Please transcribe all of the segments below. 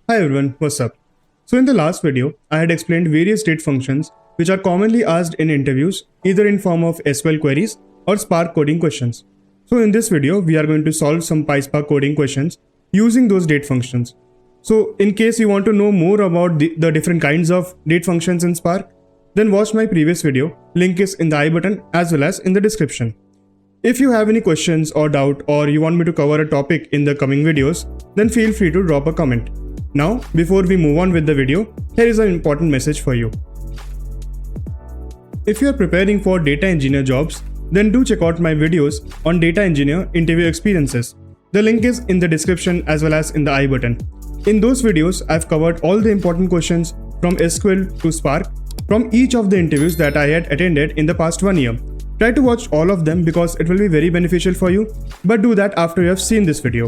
Hi everyone, what's up? So in the last video, I had explained various date functions which are commonly asked in interviews either in form of SQL queries or Spark coding questions. So in this video, we are going to solve some PySpark coding questions using those date functions. So in case you want to know more about the different kinds of date functions in Spark, then watch my previous video, link is in the I button as well as in the description. If you have any questions or doubt or you want me to cover a topic in the coming videos, then feel free to drop a comment. Now, before we move on with the video, here is an important message for you. If you are preparing for data engineer jobs, then do check out my videos on data engineer interview experiences. The link is in the description as well as in the I button. In those videos, I've covered all the important questions from SQL to Spark from each of the interviews that I had attended in the past 1 year. Try to watch all of them because it will be very beneficial for you, but do that after you have seen this video.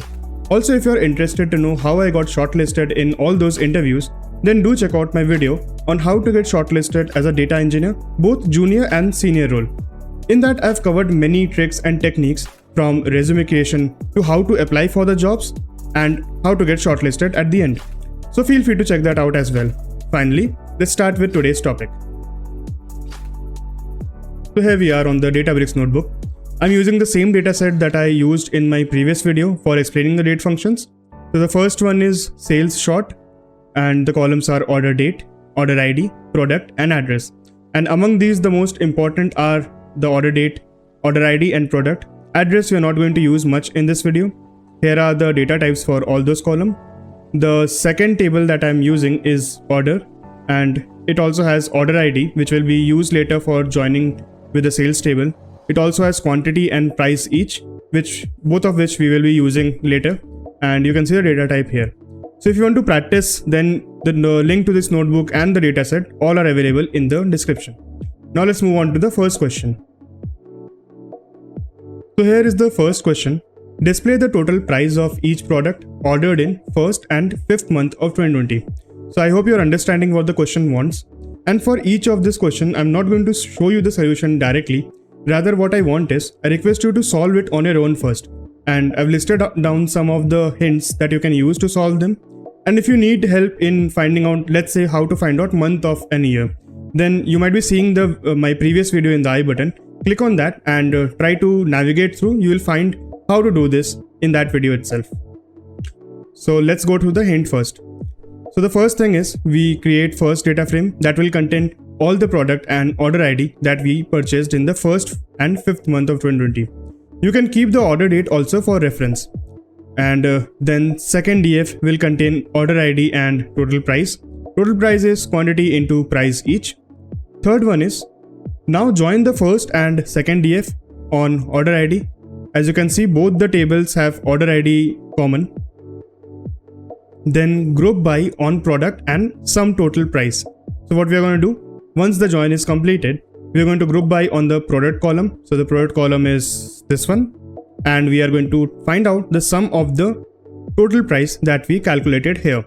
Also, if you are interested to know how I got shortlisted in all those interviews, then do check out my video on how to get shortlisted as a data engineer, both junior and senior role. In that, I've covered many tricks and techniques from resume creation to how to apply for the jobs and how to get shortlisted at the end. So feel free to check that out as well. Finally, let's start with today's topic. So here we are on the Databricks notebook. I'm using the same dataset that I used in my previous video for explaining the date functions. So the first one is sales short, and the columns are order date, order ID, product and address. And among these, the most important are the order date, order ID and product. Address we are not going to use much in this video. Here are the data types for all those columns. The second table that I'm using is order, and it also has order ID, which will be used later for joining with the sales table. It also has quantity and price each, both of which we will be using later, and you can see the data type here. So if you want to practice, then the link to this notebook and the dataset all are available in the description. Now let's move on to the first question. So here is the first question. Display the total price of each product ordered in first and fifth month of 2020. So I hope you're understanding what the question wants. And for each of this question, I'm not going to show you the solution directly. Rather, what I want is, I request you to solve it on your own first. And I've listed down some of the hints that you can use to solve them. And if you need help in finding out, let's say, how to find out month of an year, then you might be seeing my previous video in the I button. Click on that and try to navigate through. You will find how to do this in that video itself. So let's go to the hint first. So the first thing is, we create first data frame that will contain all the product and order ID that we purchased in the first and fifth month of 2020. You can keep the order date also for reference. And then second DF will contain order ID and total price. Total price is quantity into price each. Third one is, now join the first and second DF on order ID. As you can see, both the tables have order ID common. Then group by on product and sum total price. So what we are going to do, once the join is completed, we are going to group by on the product column. So the product column is this one, and we are going to find out the sum of the total price that we calculated here.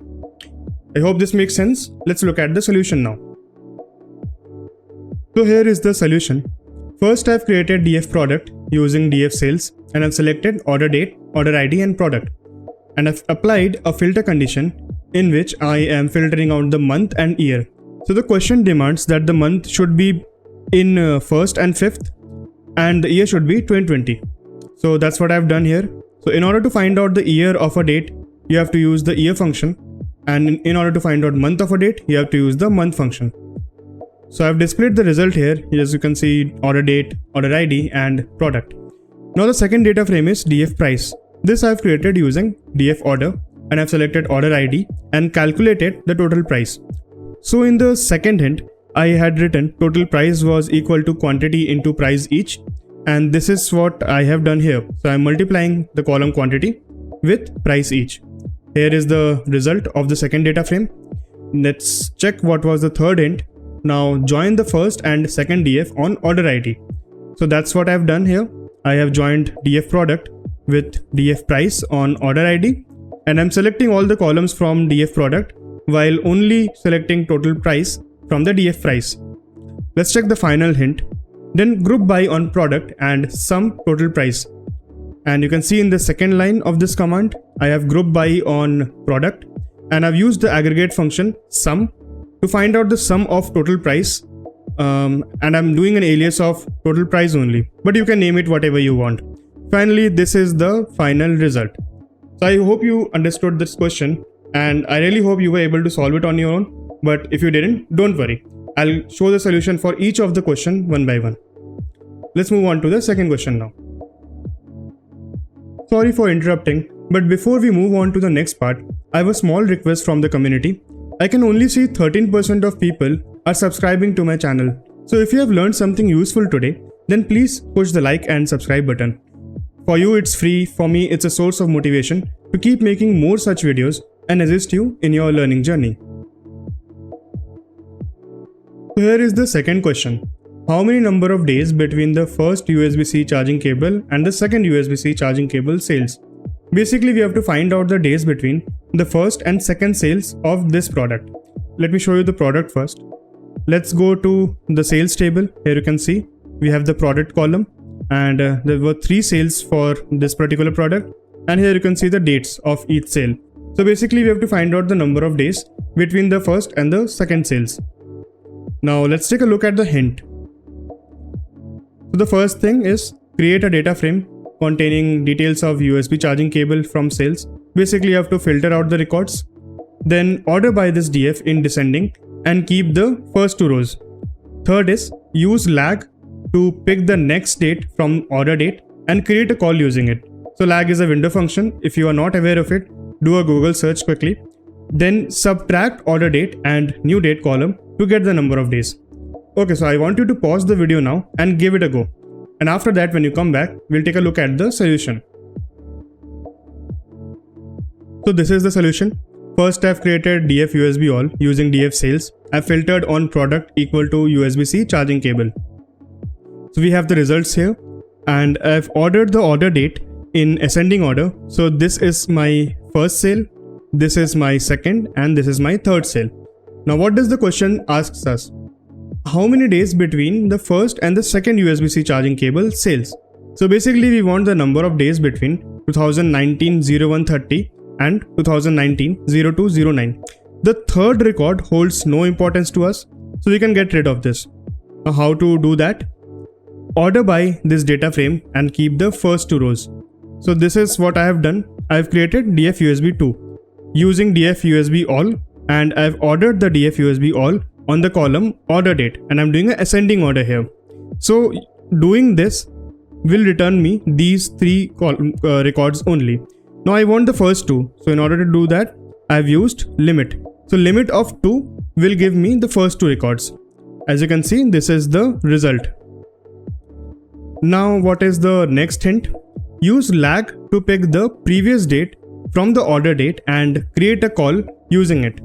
I hope this makes sense. Let's look at the solution now. So here is the solution. First, I've created DF product using DF sales, and I've selected order date, order ID and product. And I've applied a filter condition in which I am filtering out the month and year. So the question demands that the month should be in first and fifth, and the year should be 2020. So that's what I've done here. So in order to find out the year of a date, you have to use the year function, and in order to find out month of a date, you have to use the month function. So I've displayed the result here. As you can see, order date, order ID and product. Now the second data frame is DF price. This I've created using DF order, and I've selected order ID and calculated the total price. So in the second hint, I had written total price was equal to quantity into price each, and this is what I have done here. So I'm multiplying the column quantity with price each. Here is the result of the second data frame. Let's check what was the third hint. Now join the first and second DF on order ID. So that's what I've done here. I have joined DF product with DF price on order ID, and I'm selecting all the columns from DF product while only selecting total price from the DF price. Let's check the final hint. Then group by on product and sum total price. And you can see in the second line of this command, I have group by on product and I've used the aggregate function sum to find out the sum of total price, and I'm doing an alias of total price only, but you can name it whatever you want. Finally, this is the final result. So I hope you understood this question, and I really hope you were able to solve it on your own. But if you didn't, don't worry. I'll show the solution for each of the question one by one. Let's move on to the second question now. Sorry for interrupting, but before we move on to the next part, I have a small request from the community. I can only see 13% of people are subscribing to my channel. So if you have learned something useful today, then please push the like and subscribe button. For you it's free, for me it's a source of motivation to keep making more such videos and assist you in your learning journey. So here is the second question. How many number of days between the first USB-C charging cable and the second USB-C charging cable sales? Basically, we have to find out the days between the first and second sales of this product. Let me show you the product first. Let's go to the sales table. Here you can see we have the product column, and there were 3 sales for this particular product, and here you can see the dates of each sale. So basically, we have to find out the number of days between the first and the second sales. Now let's take a look at the hint. So the first thing is create a data frame containing details of USB charging cable from sales. Basically, you have to filter out the records, then order by this DF in descending and keep the first 2 rows. Third is use lag to pick the next date from order date and create a call using it. So lag is a window function. If you are not aware of it, do a Google search quickly. Then subtract order date and new date column to get the number of days. Okay, so I want you to pause the video now and give it a go. And after that, when you come back, we'll take a look at the solution. So this is the solution. First, I've created DF USB all using DF sales. I've filtered on product equal to USB-C charging cable. So we have the results here, and I've ordered the order date in ascending order. So this is my first sale, this is my second, and this is my third sale. Now what does the question asks us? How many days between the first and the second USB-C charging cable sales? So basically we want the number of days between 2019-01-30 and 2019-02-09. The third record holds no importance to us, so we can get rid of this. Now how to do that? Order by this data frame and keep the first 2 rows. So this is what I have done. I have created DF USB 2 using DF USB all, and I have ordered the DF USB all on the column order date, and I'm doing an ascending order here. So doing this will return me these 3 records only. Now I want the first 2. So in order to do that, I've used limit. So limit of 2 will give me the first 2 records. As you can see, this is the result. Now what is the next hint? Use lag to pick the previous date from the order date and create a call using it.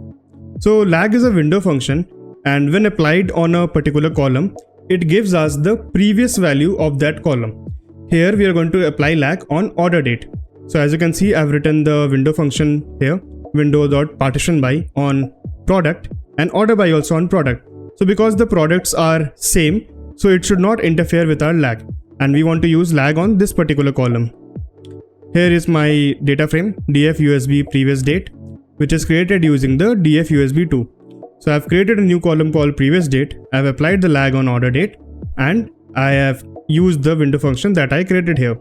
So lag is a window function, and when applied on a particular column, it gives us the previous value of that column. Here we are going to apply lag on order date. So as you can see, I've written the window function here, window.partitionBy on product and order by also on product. So because the products are same, so it should not interfere with our lag, and we want to use lag on this particular column. Here is my data frame DF USB previous date, which is created using the DF USB 2. So I've created a new column called previous date. I've applied the lag on order date, and I have used the window function that I created here.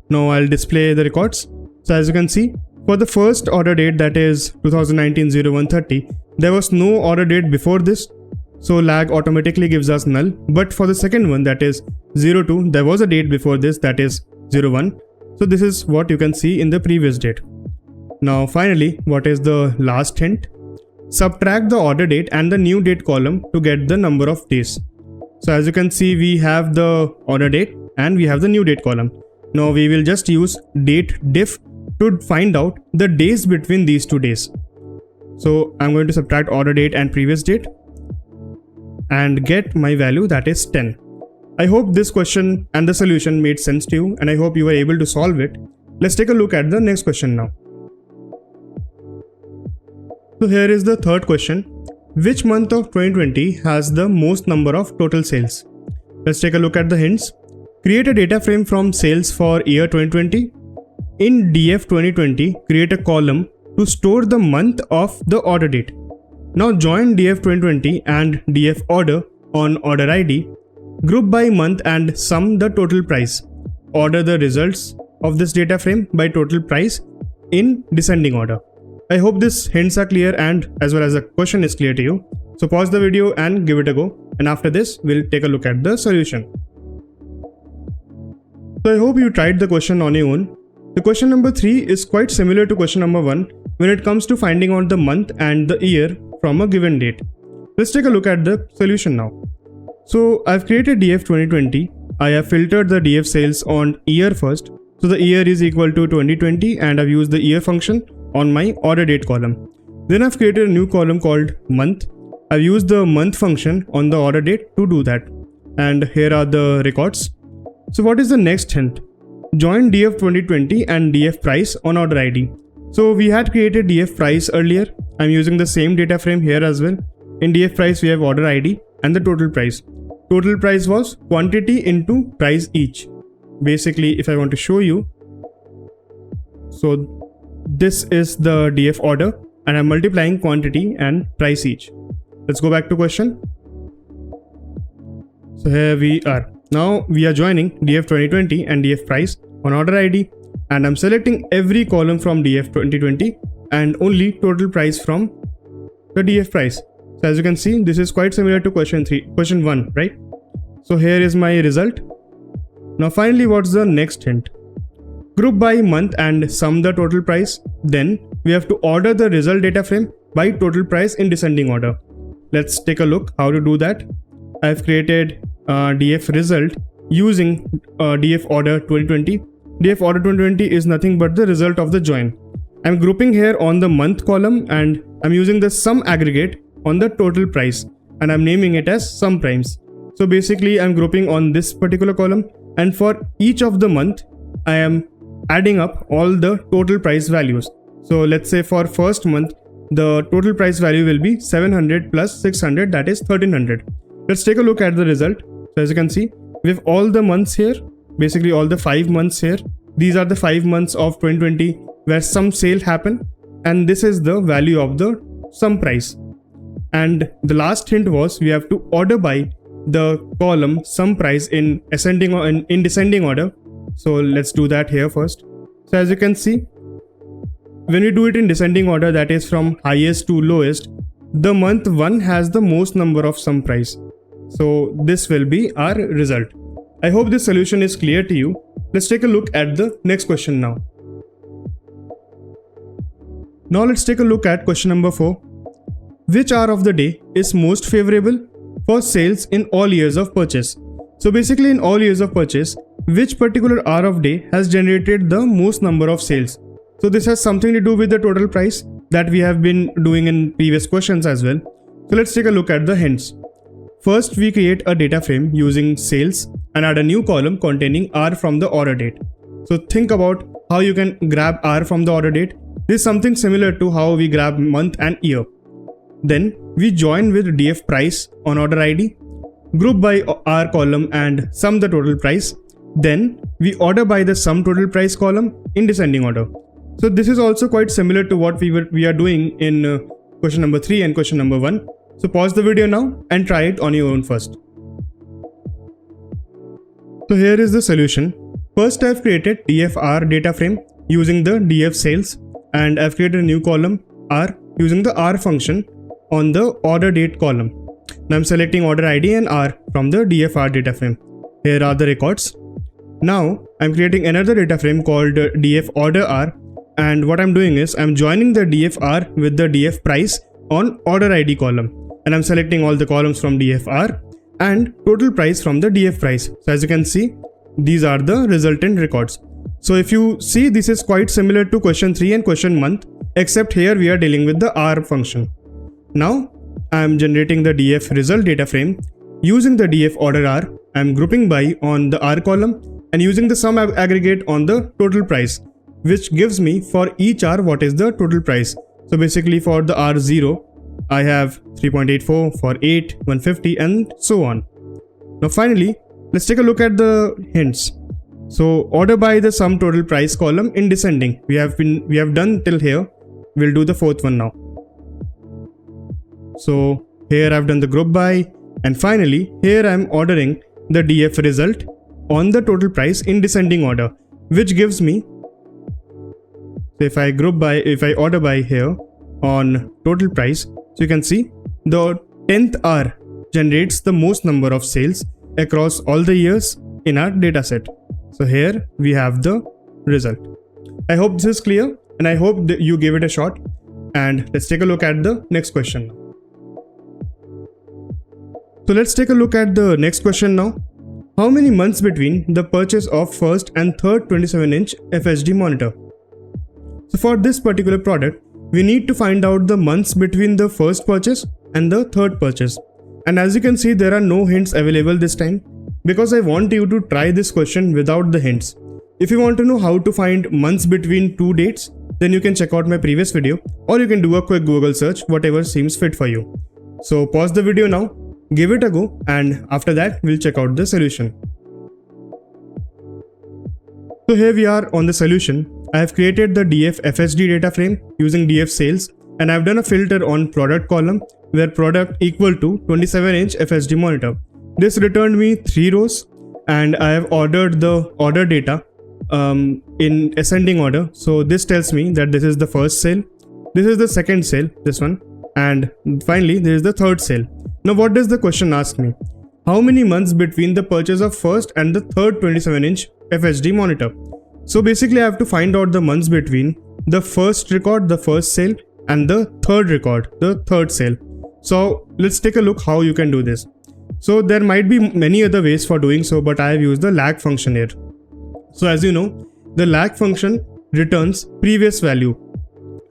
Now I'll display the records. So as you can see, for the first order date, that is 2019-01-30, there was no order date before this, so lag automatically gives us null. But for the second one, that is 02, there was a date before this, that is 01. So this is what you can see in the previous date. Now finally, what is the last hint? Subtract the order date and the new date column to get the number of days. So as you can see, we have the order date and we have the new date column. Now we will just use datediff to find out the days between these 2 days. So I'm going to subtract order date and previous date and get my value, that is 10. I hope this question and the solution made sense to you, and I hope you were able to solve it. Let's take a look at the next question now. So here is the third question. Which month of 2020 has the most number of total sales? Let's take a look at the hints. Create a data frame from sales for year 2020. In DF 2020, create a column to store the month of the order date. Now join df 2020 and df order on order ID, group by month and sum the total price. Order the results of this data frame by total price in descending order. I hope these hints are clear and as well as the question is clear to you. So pause the video and give it a go, and after this we'll take a look at the solution. So I hope you tried the question on your own. The question number 3 is quite similar to question number 1 when it comes to finding out the month and the year from a given date. Let's take a look at the solution now. So I've created df 2020. I have filtered the df sales on year first. So the year is equal to 2020 and I've used the year function on my order date column. Then I've created a new column called month. I've used the month function on the order date to do that. And here are the records. So what is the next hint? Join df 2020 and df price on order ID. So we had created df price earlier. I'm using the same data frame here as well. In df price we have order ID and the total price. Total price was quantity into price each. Basically, if I want to show you, so this is the df order and I'm multiplying quantity and price each. Let's go back to question. So here we are. Now we are joining df 2020 and df price on order ID, and I'm selecting every column from df 2020 and only total price from the df price. So as you can see, this is quite similar to question 1, right? So here is my result. Now finally, what's the next hint? Group by month and sum the total price. Then we have to order the result data frame by total price in descending order. Let's take a look how to do that. I've created df result using df order 2020. Df order 2020 is nothing but the result of the join. I'm grouping here on the month column and I'm using the sum aggregate on the total price and I'm naming it as sum primes. So basically I'm grouping on this particular column, and for each of the month I am adding up all the total price values. So let's say for first month the total price value will be 700 plus 600, that is 1300. Let's take a look at the result. So as you can see, we have all the months here, basically all the 5 months here. These are the 5 months of 2020 where some sale happened, and this is the value of the sum price. And the last hint was we have to order by the column sum price in ascending or in descending order. So let's do that here first. So as you can see, when we do it in descending order, that is from highest to lowest, the month 1 has the most number of sum price. So this will be our result. I hope this solution is clear to you. Let's take a look at the next question now. Now let's take a look at question number 4. Which hour of the day is most favorable for sales in all years of purchase? So basically in all years of purchase, which particular hour of day has generated the most number of sales? So this has something to do with the total price that we have been doing in previous questions as well. So let's take a look at the hints. First, we create a data frame using sales and add a new column containing hour from the order date. So think about how you can grab hour from the order date. This is something similar to how we grab month and year. Then we join with df price on order ID, group by hour column and sum the total price. Then we order by the sum total price column in descending order. So this is also quite similar to what we are doing in question number 3 and question number 1. So pause the video now and try it on your own first. So here is the solution. First I've created dfr data frame using the df sales, and I've created a new column r using the r function on the order date column. Now I'm selecting order ID and r from the dfr data frame. Here are the records. Now I'm creating another data frame called df order r, and what I'm doing is I'm joining the dfr with the df price on order ID column, and I'm selecting all the columns from dfr and total price from the df price. So as you can see, these are the resultant records. So if you see, this is quite similar to question 3 and question month, except here we are dealing with the r function. Now I am generating the df result data frame using the df order r. I am grouping by on the r column and using the sum aggregate on the total price, which gives me for each r what is the total price. So basically for the r0 I have 3.84, for 8 150, and so on. Now finally, let's take a look at the hints. So order by the sum total price column in descending. We have done till here. we'll do the fourth one now. So here I've done the group by, and finally here I'm ordering the DF result on the total price in descending order, which gives me, so if I order by here on total price, so you can see the 10th hour generates the most number of sales across all the years in our dataset. So here we have the result. I hope this is clear, and I hope that you gave it a shot. And let's take a look at the next question. So let's take a look at the next question now. How many months between the purchase of first and third 27-inch FHD monitor? So for this particular product, we need to find out the months between the first purchase and the third purchase. And as you can see, there are no hints available this time, because I want you to try this question without the hints. If you want to know how to find months between two dates, then you can check out my previous video, or you can do a quick Google search, whatever seems fit for you. So pause the video now, give it a go, and after that we'll check out the solution. So here we are on the solution. I have created the DF FHD data frame using DF sales, and I've done a filter on product column where product equal to 27-inch FHD monitor. This returned me 3 rows, and I have ordered the order data in ascending order. So this tells me that this is the first sale, this is the second sale, this one, and finally there is the third sale. Now what does the question ask me? How many months between the purchase of first and the third 27-inch FHD monitor? So basically I have to find out the months between the first record, the first sale, and the third record, the third sale. So let's take a look how you can do this. So there might be many other ways for doing so, but I have used the lag function here. So as you know, the lag function returns previous value,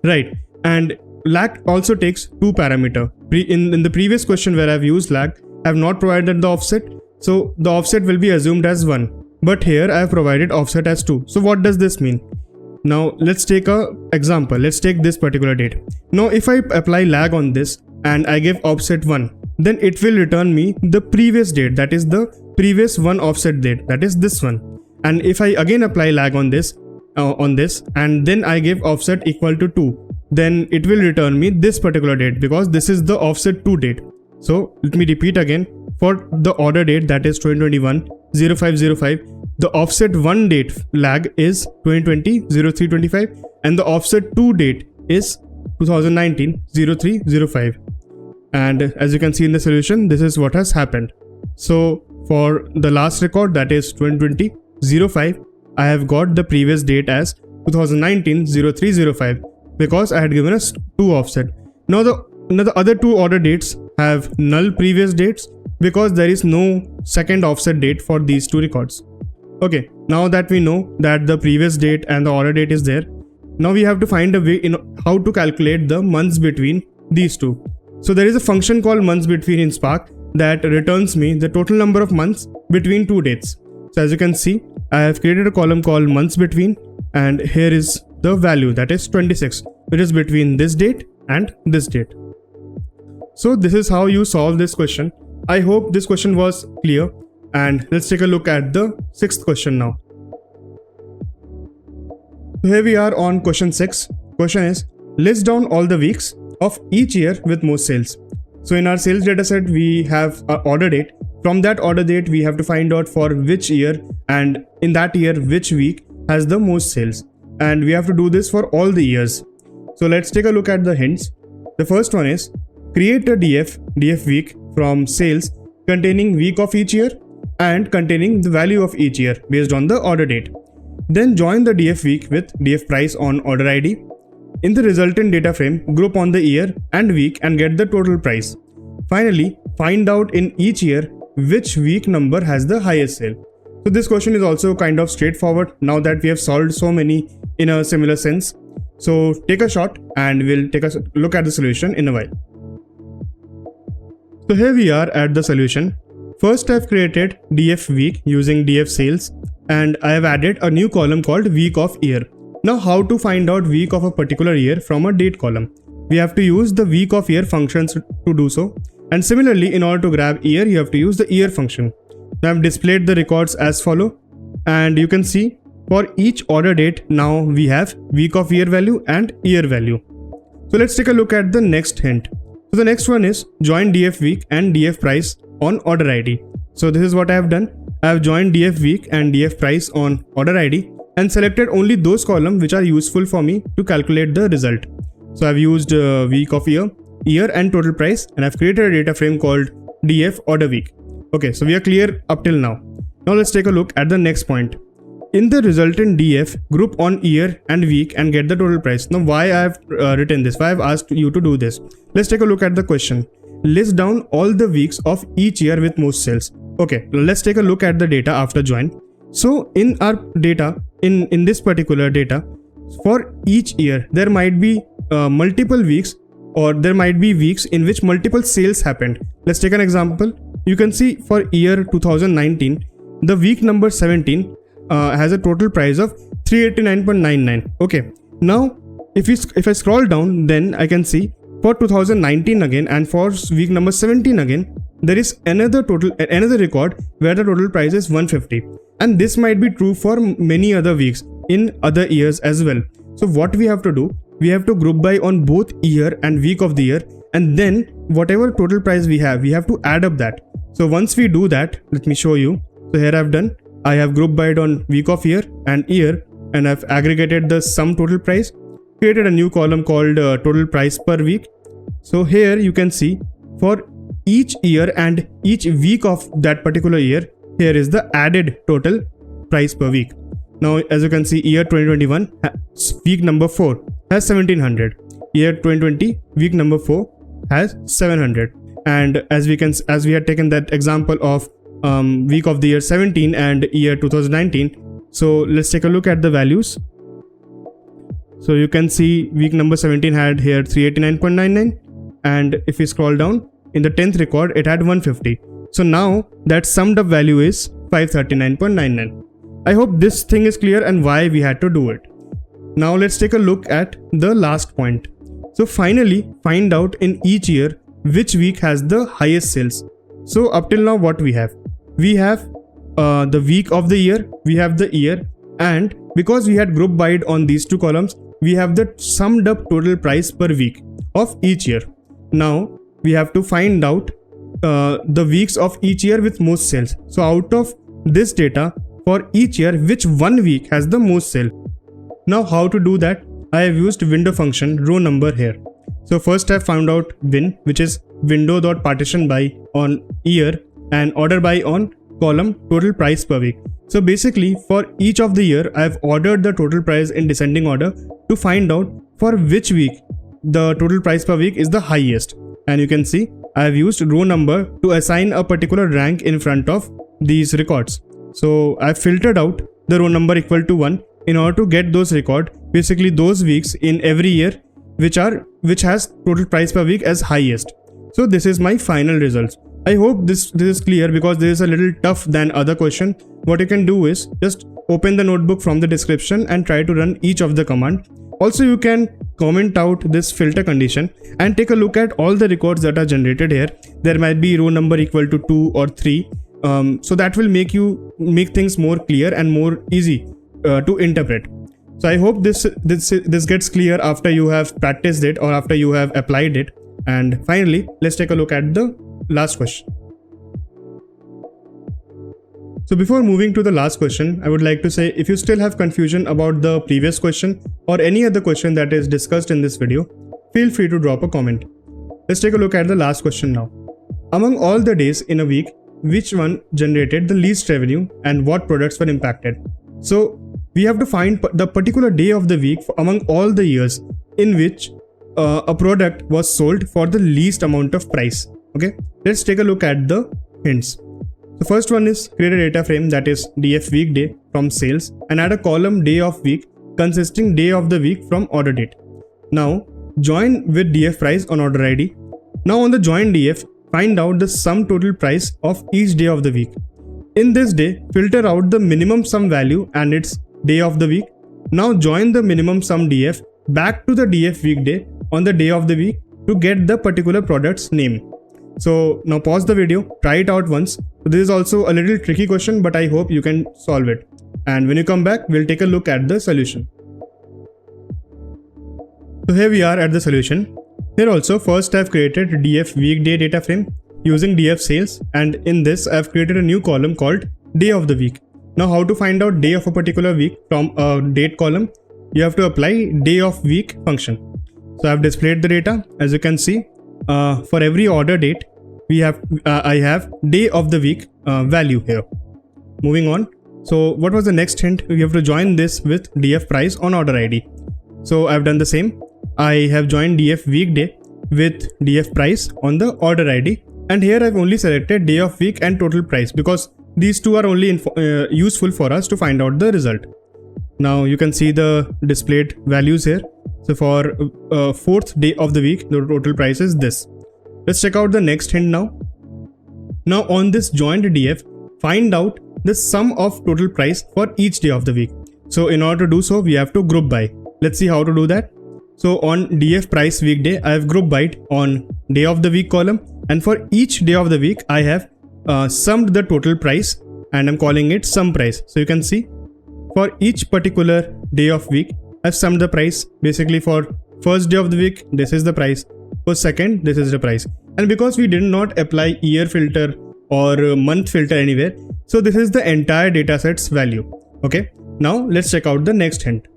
right? And lag also takes 2 parameters. In the previous question where I've used lag, I have not provided the offset, so the offset will be assumed as 1. But here I have provided offset as 2. So what does this mean? Now let's take an example. Let's take this particular date. Now if I apply lag on this and I give offset 1, then it will return me the previous date, that is the previous one offset date, that is this one. And if I again apply lag on this and then I give offset equal to 2, then it will return me this particular date, because this is the offset 2 date. So let me repeat again. For the order date, that is 2021-05-05, the offset 1 date lag is 2020-03-25, and the offset 2 date is 2019-03-05. And as you can see in the solution, this is what has happened. So for the last record, that is 2020-05, I have got the previous date as 2019-03-05, because I had given us 2 offset. Now the other 2 order dates have null previous dates, because there is no second offset date for these 2 records. Okay, now that we know that the previous date and the order date is there, now we have to find a way in how to calculate the months between these 2. So there is a function called months between in Spark that returns me the total number of months between 2 dates. So as you can see, I have created a column called months between, and here is the value, that is 26, which is between this date and this date. So this is how you solve this question. I hope this question was clear, and let's take a look at the 6th question now. So here we are on question 6. Question is, list down all the weeks of each year with most sales. So in our sales dataset, we have an order date. From that order date, we have to find out for which year, and in that year, which week has the most sales. And we have to do this for all the years. So let's take a look at the hints. The first one is, create a DF week from sales containing week of each year and containing the value of each year based on the order date. Then join the DF week with DF price on order ID. In the resultant data frame, group on the year and week and get the total price. Finally, find out in each year which week number has the highest sale. So this question is also kind of straightforward now that we have solved so many in a similar sense. So take a shot and we'll take a look at the solution in a while. So here we are at the solution. First I've created DF week using DF sales, and I have added a new column called week of year. Now how to find out week of a particular year from a date column? We have to use the week of year functions to do so. And similarly, in order to grab year, you have to use the year function. Now I've displayed the records as follow, and you can see for each order date now we have week of year value and year value. So let's take a look at the next hint. So the next one is join df week and df price on order ID. So this is what I have done. I have joined df week and df price on order ID and selected only those columns which are useful for me to calculate the result. So I've used week of year, year and total price, and I've created a data frame called df order week. Okay, so we are clear up till now. Now let's take a look at the next point. In the resultant df, group on year and week and get the total price. Now why I have written this, why I have asked you to do this. Let's take a look at the question. List down all the weeks of each year with most sales. Okay, let's take a look at the data after join. So in our data, in this particular data, for each year, there might be multiple weeks, or there might be weeks in which multiple sales happened. Let's take an example. You can see for year 2019, the week number 17 has a total price of 389.99. Okay, now if I scroll down, then I can see for 2019 again and for week number 17 again, there is another record where the total price is 150, and this might be true for many other weeks in other years as well. So what we have to do, we have to group by on both year and week of the year, and then whatever total price we have to add up that. So once we do that, let me show you. So here I have group by on week of year, and I've aggregated the sum total price, created a new column called total price per week. So here you can see for each year and each week of that particular year, here is the added total price per week. Now as you can see, year 2021 week number 4 has 1700, year 2020 week number 4 has 700, and as we had taken that example of week of the year 17 and year 2019, so let's take a look at the values. So you can see week number 17 had here 389.99, and if we scroll down, in the 10th record it had 150. So now that summed up value is 539.99. I hope this thing is clear and why we had to do it. Now let's take a look at the last point. So finally find out in each year which week has the highest sales. So up till now what we have the week of the year, we have the year, and because we had group by on these two columns, we have the summed up total price per week of each year. Now we have to find out the weeks of each year with most sales. So out of this data for each year, which one week has the most sale? Now how to do that? I have used window function row number here. So first I found out win, which is window.partition by on year and order by on column total price per week. So basically for each of the year, I have ordered the total price in descending order to find out for which week the total price per week is the highest. And you can see I have used row number to assign a particular rank in front of these records. So I filtered out the row number equal to 1 in order to get those record, basically those weeks in every year which has total price per week as highest. So this is my final results. I hope this is clear, because this is a little tough than other question. What you can do is just open the notebook from the description and try to run each of the command. Also you can comment out this filter condition and take a look at all the records that are generated here. There might be row number equal to 2 or 3. So that will make things more clear and more easy to interpret. So I hope this gets clear after you have practiced it or after you have applied it. And finally, let's take a look at the last question. So before moving to the last question, I would like to say, if you still have confusion about the previous question or any other question that is discussed in this video, feel free to drop a comment. Let's take a look at the last question now. Among all the days in a week, which one generated the least revenue and what products were impacted? So we have to find the particular day of the week among all the years in which a product was sold for the least amount of price. Okay, let's take a look at the hints. The first one is create a data frame that is df weekday from sales and add a column day of week consisting day of the week from order date. Now join with df price on order ID. Now on the join df, find out the sum total price of each day of the week. In this day, filter out the minimum sum value and its day of the week. Now join the minimum sum df back to the df weekday on the day of the week to get the particular product's name. So now pause the video, try it out once. So this is also a little tricky question, but I hope you can solve it. And when you come back, we'll take a look at the solution. So here we are at the solution. Here also first I've created df weekday data frame using df sales, and in this I've created a new column called day of the week. Now how to find out day of a particular week from a date column? You have to apply day of week function. So I've displayed the data. As you can see, for every order date I have day of the week value here. Moving on. So what was the next hint? We have to join this with df price on order ID. So I've done the same. I have joined df weekday with df price on the order ID, and here I've only selected day of week and total price because these two are only useful for us to find out the result. Now you can see the displayed values here. So for fourth day of the week, the total price is this. Let's check out the next hint now. Now on this joined df, find out the sum of total price for each day of the week. So in order to do so, we have to group by. Let's see how to do that. So on df price weekday, I have group by on day of the week column, and for each day of the week, I have summed the total price and I'm calling it sum price. So you can see for each particular day of week, I've summed the price. Basically for first day of the week, this is the price. For second, this is the price. And because we did not apply year filter or month filter anywhere, so this is the entire dataset's value. Okay. Now let's check out the next hint.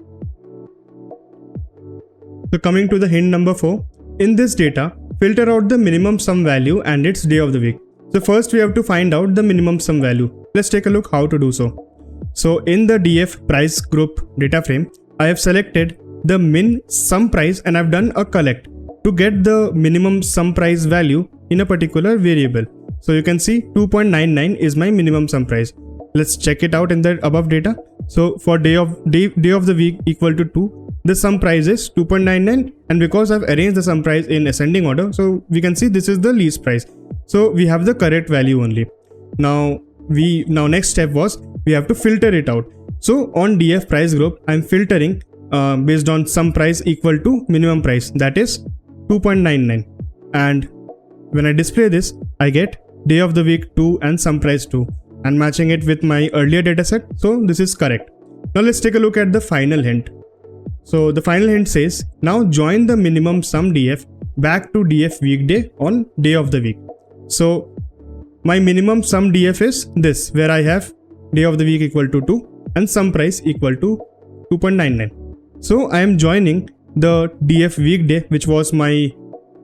So coming to the hint number 4, in this data, filter out the minimum sum value and its day of the week. So first we have to find out the minimum sum value. Let's take a look how to do so. So in the df price group data frame, I have selected the min sum price and I've done a collect to get the minimum sum price value in a particular variable. So you can see 2.99 is my minimum sum price. Let's check it out in the above data. So for day of the week equal to 2, the sum price is 2.99, and because I've arranged the sum price in ascending order, so we can see this is the least price. So we have the correct value only. Now next step was we have to filter it out. So on df price group, I'm filtering based on sum price equal to minimum price, that is 2.99, and when I display this, I get day of the week 2 and sum price 2, and matching it with my earlier dataset. So this is correct. Now let's take a look at the final hint. So the final hint says, now join the minimum sum df back to df weekday on day of the week. So my minimum sum df is this, where I have day of the week equal to 2 and sum price equal to 2.99. So I am joining the df weekday, which was my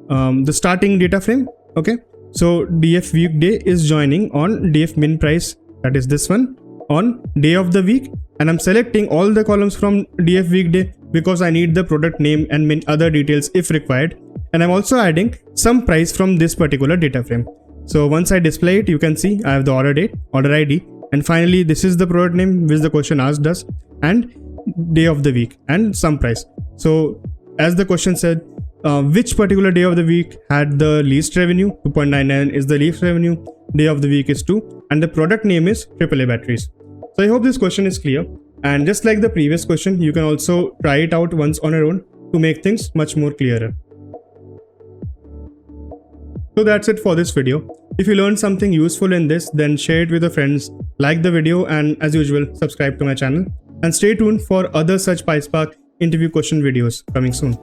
the starting data frame. Okay. So df weekday is joining on df min price, that is this one, on day of the week, and I'm selecting all the columns from df weekday because I need the product name and other details if required, and I'm also adding some price from this particular data frame. So once I display it, you can see I have the order date, order ID, and finally this is the product name which the question asked us, and day of the week and some price. So as the question said, which particular day of the week had the least revenue? 2.99 is the least revenue, day of the week is 2, and the product name is AAA batteries. So I hope this question is clear, and just like the previous question, you can also try it out once on your own to make things much more clearer. So that's it for this video. If you learned something useful in this, then share it with your friends, like the video, and as usual, subscribe to my channel, and stay tuned for other such PySpark interview question videos coming soon.